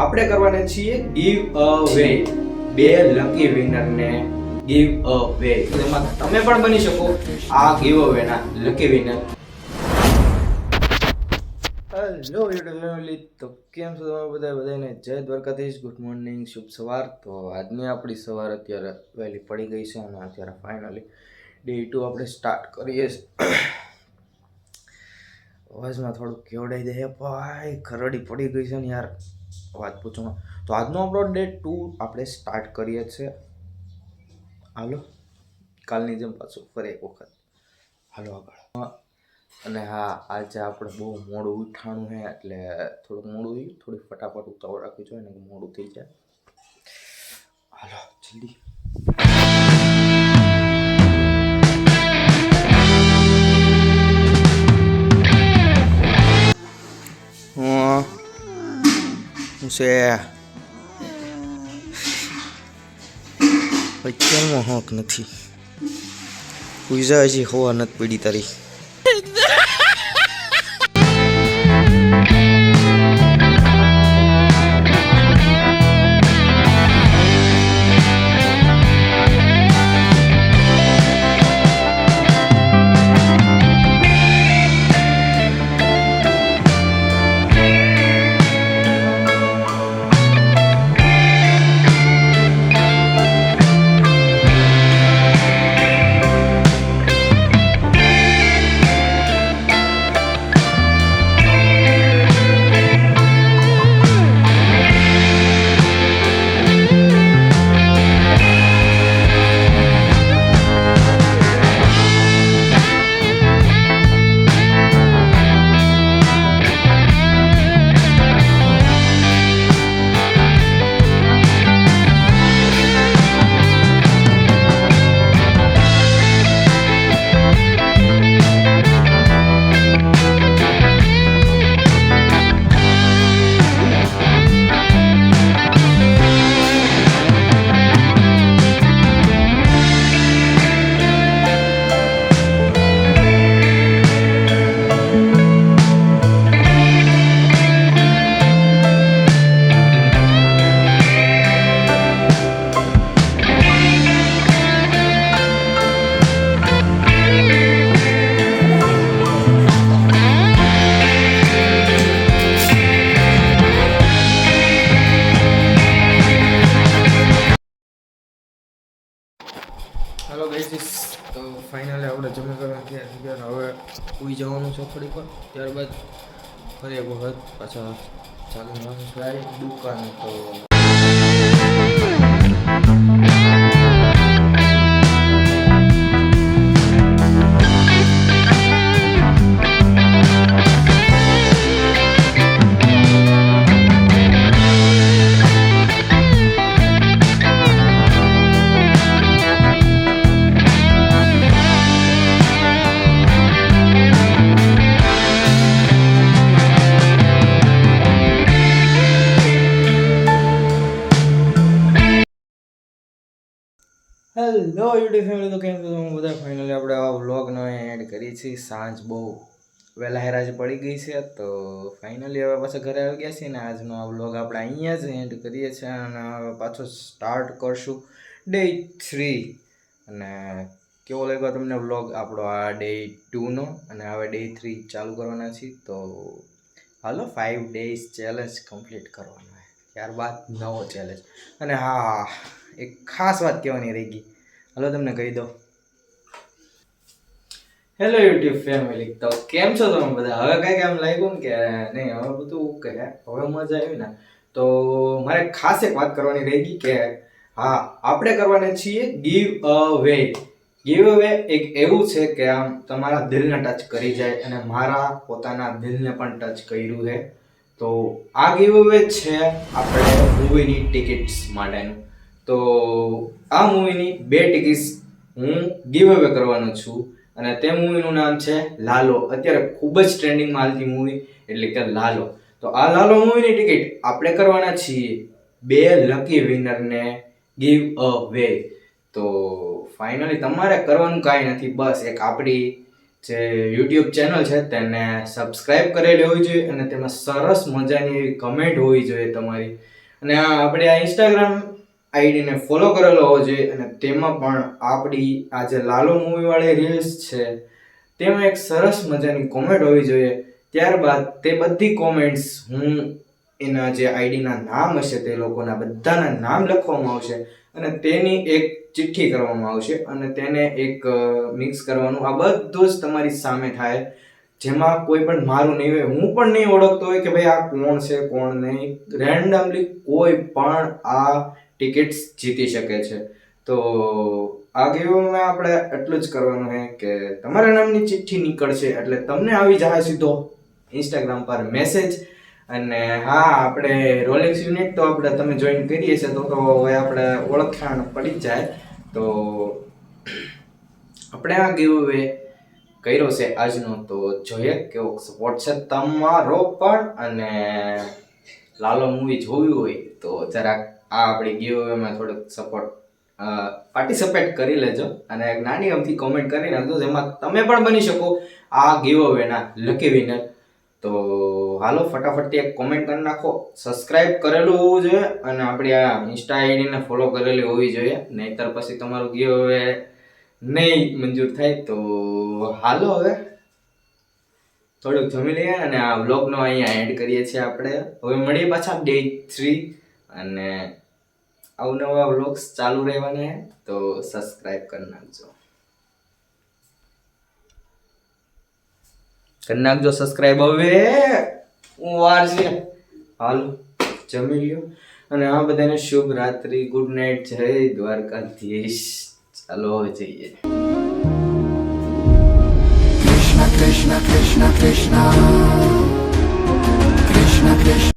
આપણે કરવાના છીએ ગીવ અવે. બે લકી વિનરને ગીવ અવે. એમાં તમે પણ બની શકો આ ગીવ અવે ના lucky winner. Hello YouTube family, તો કેમ છો તમે બધાને જય દ્વારકાધીશ, ગુડ મોર્નિંગ, શુભ સવાર. તો આજની આપણી સવાર અત્યારે વહેલી પડી ગઈ છે અને અત્યારે ફાઇનલી ડે 2 આપણે સ્ટાર્ટ કરીએ છીએ. અવાજમાં થોડુંક કેવડાઈ દે ભાઈ, ખરડી પડી ગઈ છે ને યાર, વાત પૂછો. તો આજનો આપણો ડે 2 આપણે સ્ટાર્ટ કરીએ છીએ. હાલો, કાલની જેમ પાછું ફરી એક વખત હાલો આગળ. અને હા, આજે આપણે બહુ મોડું ઉઠાણું છે એટલે થોડુંક મોડું થયું. થોડીક ફટાફટ ઉતાવળ રાખવી જોઈએ ને, મોડું થઈ જાય. હાલો જલ્દી. છે અત્યારમાં હોક નથી પૂજા, હજી હોવા નથી પડી તારી. હેલો ગાઈસ, તો ફાઇનલી આપણે જમી કરવા ગયા. હવે ઉઈ જવાનું છે થોડીક વાર, ત્યારબાદ ફરી એક વખત પાછા ચાલુ જવાનું છે દુકાન. તો હેલો યુટ્યુબ ફેમિલી, તો કેમ છો તમે બધા? ફાઇનલી આપણે આ વ્લોગનો એડ કરીએ છીએ. સાંજ બહુ વહેલા હેરાજ પડી ગઈ છે, તો ફાઇનલી હવે પાછા ઘરે આવી ગયા છીએ ને આજનો આ વ્લોગ આપણે અહીંયા જ એન્ડ કરીએ છીએ અને હવે પાછો સ્ટાર્ટ કરશું ડે 3. અને કેવો લાગ્યો તમને વ્લોગ આપણો આ ડે 2નો? અને હવે ડે 3 ચાલુ કરવાના છીએ. તો હાલો 5 days ચેલેન્જ કમ્પ્લીટ કરવાનો છે, ત્યારબાદ નવો ચેલેન્જ. અને હા, એક ખાસ વાત કહેવાની રહી ગઈ, હાલો તમને કહી દો. હેલો યુટ્યુબ ફેમિલી, તો કેમ છો તમે બધા? હવે કંઈક એમ લાગ્યું ને કે નહીં, હવે બધું કે હવે મજા આવી ને, તો મારે ખાસ એક વાત કરવાની રહી ગઈ કે હા, આપણે કરવાના છીએ ગીવ અવે. ગીવ અવે એક એવું છે કે આમ તમારા દિલને ટચ કરી જાય, અને મારા પોતાના દિલને પણ ટચ કર્યું છે. તો આ ગીવ અવે છે આપણે મૂવીની ટિકિટ્સ માટેનું. તો આ મૂવીની 2 ટિકિટ્સ હું ગીવ અવે કરવાનો છું, અને તે મૂવીનું નામ છે લાલો. અત્યારે ખૂબ જ ટ્રેન્ડિંગમાં હાલતી મૂવી એટલે કે લાલો. તો આ લાલો મૂવીની ટિકિટ આપણે કરવાના છીએ 2 લકી વિનરને ગીવ અવે. તો ફાઇનલી તમારે કરવાનું કાંઈ નથી, બસ એક આપણી જે યુટ્યુબ ચેનલ છે તેને સબસ્ક્રાઇબ કરેલી હોવી જોઈએ અને તેમાં સરસ મજાની એવી કમેન્ટ હોવી જોઈએ તમારી. અને આપણે આ ઇન્સ્ટાગ્રામ આઈડીને ફોલો કરેલો હોવો જોઈએ અને તેમાં પણ આપણી આ જે લાલો મૂવી વાળી રીલ્સ છે તેમાં એક સરસ મજાની કોમેન્ટ હોવી જોઈએ. ત્યારબાદ તે બધી કોમેન્ટ્સ હું એના જે આઈડીના નામ હશે તે લોકોના બધાના નામ લખવામાં આવશે અને તેની એક ચિઠ્ઠી કરવામાં આવશે અને તેને એક મિક્સ કરવાનું. આ બધું જ તમારી સામે થાય, જેમાં કોઈ પણ મારું નહીં હોય, હું પણ નહીં ઓળખતો હોય કે ભાઈ આ કોણ છે કોણ નહીં. રેન્ડમલી કોઈ પણ આ ટિકિટ્સ જીતી શકે છે. તો આ ગેમમાં આપણે એટલું જ કરવાનું છે કે તમારા નામની ચિઠ્ઠી નીકળશે એટલે તમને આવી જાય સીધો ઇન્સ્ટાગ્રામ પર મેસેજ. અને હા, આપણે રોલેક્સ યુનિટ તો આપણે તમે જોઈન કરીએ છીએ તો હવે આપણે ઓળખાણ પડી જ જાય. તો આપણે આ ગીવ કર્યો છે આજનો, તો જોઈએ કેવો સપોર્ટ છે તમારો પણ. અને લાલો મૂવી જોવી હોય તો જરાક આ આપણી ગીવમાં થોડુંક સપોર્ટ પાર્ટિસિપેટ કરી લેજો અને એક નાની અમથી કોમેન્ટ કરી નાખજો જેમાં તમે પણ બની શકો આ ગીવઅવેના લકી વિનર. તો હાલો ફટાફટથી એક કોમેન્ટ કરી નાખો. સબસ્ક્રાઇબ કરેલું હોવું જોઈએ અને આપણી આ ઇન્સ્ટા આઈડીને ફોલો કરેલી હોવી જોઈએ, નહીતર પછી તમારું ગીવઅવે નહીં મંજૂર થાય. તો હાલો હવે થોડુંક જમી લઈએ અને આ વ્લોગનો અહીંયા એન્ડ કરીએ છીએ આપણે. હવે મળીએ પાછા ડે 3 અને અવનવા વ્લોગ્સ ચાલુ રહેવાના છે. તો સબસ્ક્રાઇબ કરી નાખજો સબસ્ક્રાઇબ. હવે વાર છે, હાલો જમી લ્યો અને આ બધાને શુભ રાત્રિ, ગુડ નાઇટ, જય દ્વારકાધીશ. ચાલો હવે જઈએ. Krishna Krishna Krishna Krishna Krishna Krishna